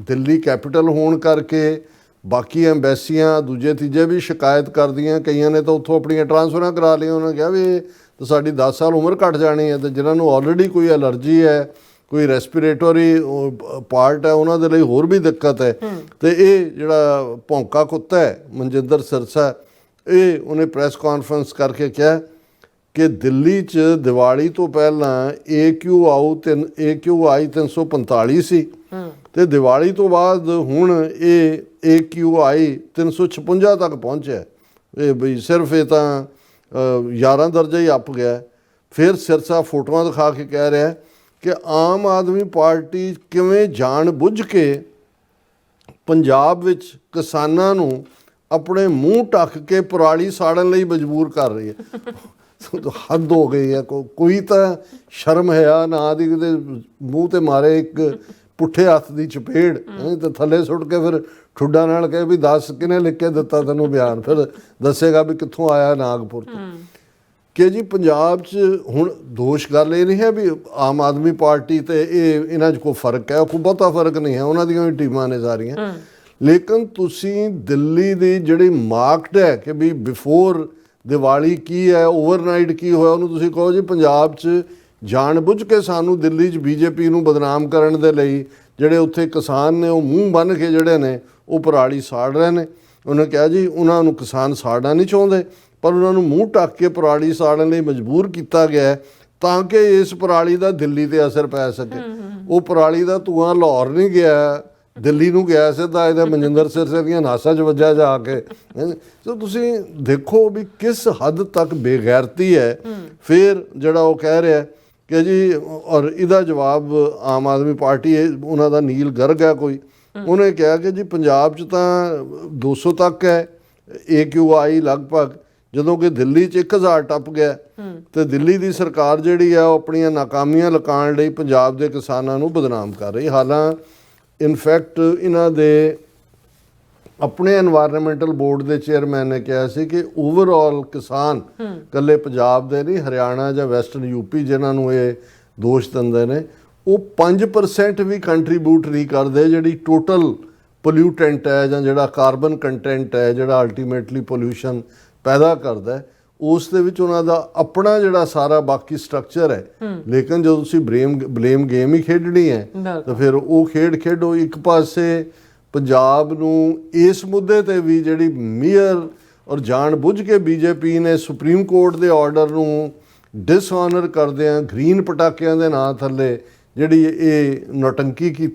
Delhi capital ਹੋਣ ਕਰਕੇ ਬਾਕੀ ਐਮਬੈਸੀਆਂ ਦੂਜੇ ਤੀਜੇ ਵੀ ਸ਼ਿਕਾਇਤ ਕਰਦੀਆਂ, ਕਈਆਂ ਨੇ ਤਾਂ ਉੱਥੋਂ ਆਪਣੀਆਂ ਟਰਾਂਸਫਰਾਂ ਕਰਾ ਲਈਆਂ। ਉਹਨਾਂ ਨੇ ਕਿਹਾ ਵੀ ਇਹ ਤਾਂ ਸਾਡੀ 10 ਸਾਲ ਉਮਰ ਘੱਟ ਜਾਣੀ ਹੈ, ਅਤੇ ਜਿਨ੍ਹਾਂ ਨੂੰ ਆਲਰੇਡੀ ਕੋਈ ਐਲਰਜੀ ਹੈ, ਕੋਈ ਰੈਸਪੀਰੇਟਰੀ ਪਾਰਟ ਹੈ, ਉਹਨਾਂ ਦੇ ਲਈ ਹੋਰ ਵੀ ਦਿੱਕਤ ਹੈ। ਅਤੇ ਇਹ ਜਿਹੜਾ ਭੌਂਕਾ ਕੁੱਤਾ ਹੈ ਮਨਜਿੰਦਰ ਸਿਰਸਾ, ਇਹ ਉਹਨੇ ਪ੍ਰੈਸ ਕਾਨਫਰੰਸ ਕਰਕੇ ਕਿਹਾ ਕਿ ਦਿੱਲੀ 'ਚ ਦੀਵਾਲੀ ਤੋਂ ਪਹਿਲਾਂ AQI 345 ਸੀ, ਅਤੇ ਦੀਵਾਲੀ ਤੋਂ ਬਾਅਦ ਹੁਣ ਇਹ AQI 356 ਤੱਕ ਪਹੁੰਚਿਆ। ਇਹ ਬਈ ਸਿਰਫ ਇਹ ਤਾਂ 11 ਦਰਜਾ ਹੀ ਅੱਪ ਗਿਆ। ਫਿਰ ਸਿਰਸਾ ਫੋਟੋਆਂ ਦਿਖਾ ਕੇ ਕਹਿ ਰਿਹਾ ਕਿ ਆਮ ਆਦਮੀ ਪਾਰਟੀ ਕਿਵੇਂ ਜਾਣ ਬੁੱਝ ਕੇ ਪੰਜਾਬ ਵਿੱਚ ਕਿਸਾਨਾਂ ਨੂੰ ਆਪਣੇ ਮੂੰਹ ਢੱਕ ਕੇ ਪਰਾਲੀ ਸਾੜਨ ਲਈ ਮਜਬੂਰ ਕਰ ਰਹੀ ਹੈ। ਹੱਦ ਹੋ ਗਈ ਹੈ। ਕੋਈ ਤਾਂ ਸ਼ਰਮ ਹੈ ਨਾ ਦੀ, ਕਿਤੇ ਮੂੰਹ 'ਤੇ ਮਾਰੇ ਇੱਕ ਪੁੱਠੇ ਹੱਥ ਦੀ ਚਪੇੜ, ਤੇ ਥੱਲੇ ਸੁੱਟ ਕੇ ਫਿਰ ਠੁੱਡਾਂ ਨਾਲ ਕਹੇ ਵੀ ਦੱਸ ਕਿਹਨੇ ਲਿਖ ਕੇ ਦਿੱਤਾ ਤੈਨੂੰ ਬਿਆਨ, ਫਿਰ ਦੱਸੇਗਾ ਵੀ ਕਿੱਥੋਂ ਆਇਆ ਨਾਗਪੁਰ ਤੋਂ। ਕਿ ਜੀ ਪੰਜਾਬ 'ਚ ਹੁਣ ਦੋਸ਼ ਗੱਲ ਇਹ ਨਹੀਂ ਹੈ ਵੀ ਆਮ ਆਦਮੀ ਪਾਰਟੀ ਅਤੇ ਇਹਨਾਂ 'ਚ ਕੋਈ ਫਰਕ ਹੈ, ਕੋਈ ਬਹੁਤਾ ਫਰਕ ਨਹੀਂ ਹੈ, ਉਹਨਾਂ ਦੀਆਂ ਵੀ ਟੀਮਾਂ ਨੇ ਸਾਰੀਆਂ। ਲੇਕਿਨ ਤੁਸੀਂ ਦਿੱਲੀ ਦੀ ਜਿਹੜੀ ਮਾਰਕਡ ਹੈ ਕਿ ਵੀ ਬਿਫੋਰ ਦੀਵਾਲੀ ਕੀ ਹੈ, ਓਵਰਨਾਈਟ ਕੀ ਹੋਇਆ, ਉਹਨੂੰ ਤੁਸੀਂ ਕਹੋ ਜੀ ਪੰਜਾਬ 'ਚ ਜਾਣ ਬੁੱਝ ਕੇ ਸਾਨੂੰ ਦਿੱਲੀ 'ਚ BJP ਨੂੰ ਬਦਨਾਮ ਕਰਨ ਦੇ ਲਈ ਜਿਹੜੇ ਉੱਥੇ ਕਿਸਾਨ ਨੇ ਉਹ ਮੂੰਹ ਬੰਨ੍ਹ ਕੇ ਜਿਹੜੇ ਨੇ ਉਹ ਪਰਾਲੀ ਸਾੜ ਰਹੇ ਨੇ। ਉਹਨੇ ਕਿਹਾ ਜੀ ਉਹਨਾਂ ਨੂੰ ਕਿਸਾਨ ਸਾੜਨਾ ਨਹੀਂ ਚਾਹੁੰਦੇ, ਪਰ ਉਹਨਾਂ ਨੂੰ ਮੂੰਹ ਢੱਕ ਕੇ ਪਰਾਲੀ ਸਾੜਨ ਲਈ ਮਜਬੂਰ ਕੀਤਾ ਗਿਆ ਤਾਂ ਕਿ ਇਸ ਪਰਾਲੀ ਦਾ ਦਿੱਲੀ 'ਤੇ ਅਸਰ ਪੈ ਸਕੇ। ਉਹ ਪਰਾਲੀ ਦਾ ਧੂੰਆਂ ਲਾਹੌਰ ਨਹੀਂ ਗਿਆ, ਦਿੱਲੀ ਨੂੰ ਗਿਆ ਸਿੱਧਾ, ਇਹਦੇ ਮਨਜਿੰਦਰ ਸਿਰਸੇ ਦੀਆਂ ਨਾਸਾਂ 'ਚ ਵੱਜਿਆ ਜਾ ਕੇ। ਸੋ ਤੁਸੀਂ ਦੇਖੋ ਵੀ ਕਿਸ ਹੱਦ ਤੱਕ ਬੇਗੈਰਤੀ ਹੈ। ਫਿਰ ਜਿਹੜਾ ਉਹ ਕਹਿ ਰਿਹਾ ਕਿ ਜੀ, ਔਰ ਇਹਦਾ ਜਵਾਬ ਆਮ ਆਦਮੀ ਪਾਰਟੀ ਉਹਨਾਂ ਦਾ ਨੀਲ ਗਰਗ ਹੈ ਕੋਈ, ਉਹਨੇ ਕਿਹਾ ਕਿ ਜੀ ਪੰਜਾਬ 'ਚ ਤਾਂ 200 ਤੱਕ ਹੈ AQI ਲਗਭਗ, ਜਦੋਂ ਕਿ ਦਿੱਲੀ 'ਚ 1000 ਟੱਪ ਗਿਆ। ਅਤੇ ਦਿੱਲੀ ਦੀ ਸਰਕਾਰ ਜਿਹੜੀ ਆ ਉਹ ਆਪਣੀਆਂ ਨਾਕਾਮੀਆਂ ਲੁਕਾਉਣ ਲਈ ਪੰਜਾਬ ਦੇ ਕਿਸਾਨਾਂ ਨੂੰ ਬਦਨਾਮ ਕਰ ਰਹੀ। ਹਾਲਾਂ ਇਨਫੈਕਟ ਇਹਨਾਂ ਦੇ ਆਪਣੇ ਐਨਵਾਇਰਨਮੈਂਟਲ ਬੋਰਡ ਦੇ ਚੇਅਰਮੈਨ ਨੇ ਕਿਹਾ ਸੀ ਕਿ ਓਵਰਆਲ ਕਿਸਾਨ ਇਕੱਲੇ ਪੰਜਾਬ ਦੇ ਨਹੀਂ, ਹਰਿਆਣਾ ਜਾਂ ਵੈਸਟਰਨ UP ਜਿਨ੍ਹਾਂ ਨੂੰ ਇਹ ਦੋਸ਼ ਦਿੰਦੇ ਨੇ, ਉਹ 5% ਵੀ ਕੰਟਰੀਬਿਊਟ ਨਹੀਂ ਕਰਦੇ ਜਿਹੜੀ ਟੋਟਲ ਪੋਲਿਊਟੈਂਟ ਹੈ ਜਾਂ ਜਿਹੜਾ ਕਾਰਬਨ ਕੰਟੈਂਟ ਹੈ ਜਿਹੜਾ ਅਲਟੀਮੇਟਲੀ ਪੋਲਿਊਸ਼ਨ ਪੈਦਾ ਕਰਦਾ, ਉਸ ਦੇ ਵਿੱਚ ਉਹਨਾਂ ਦਾ ਆਪਣਾ ਜਿਹੜਾ ਸਾਰਾ ਬਾਕੀ ਸਟਰਕਚਰ ਹੈ। ਲੇਕਿਨ ਜਦੋਂ ਤੁਸੀਂ ਬਲੇਮ ਗੇਮ ਹੀ ਖੇਡਣੀ ਹੈ ਤਾਂ ਫਿਰ ਉਹ ਖੇਡ ਖੇਡੋ। ਇੱਕ ਪਾਸੇ ਪੰਜਾਬ ਨੂੰ ਇਸ ਮੁੱਦੇ 'ਤੇ ਵੀ ਜਿਹੜੀ ਮੀਅਰ ਔਰ ਜਾਣ ਬੁੱਝ ਕੇ BJP ਨੇ ਸੁਪਰੀਮ ਕੋਰਟ ਦੇ ਆਰਡਰ ਨੂੰ ਡਿਸਆਨਰ ਕਰਦਿਆਂ ਗ੍ਰੀਨ ਪਟਾਕਿਆਂ ਦੇ ਨਾਂ ਥੱਲੇ ਜਿਹੜੀ ਇਹ ਨੌਟੰਕੀ ਕੀਤੀ।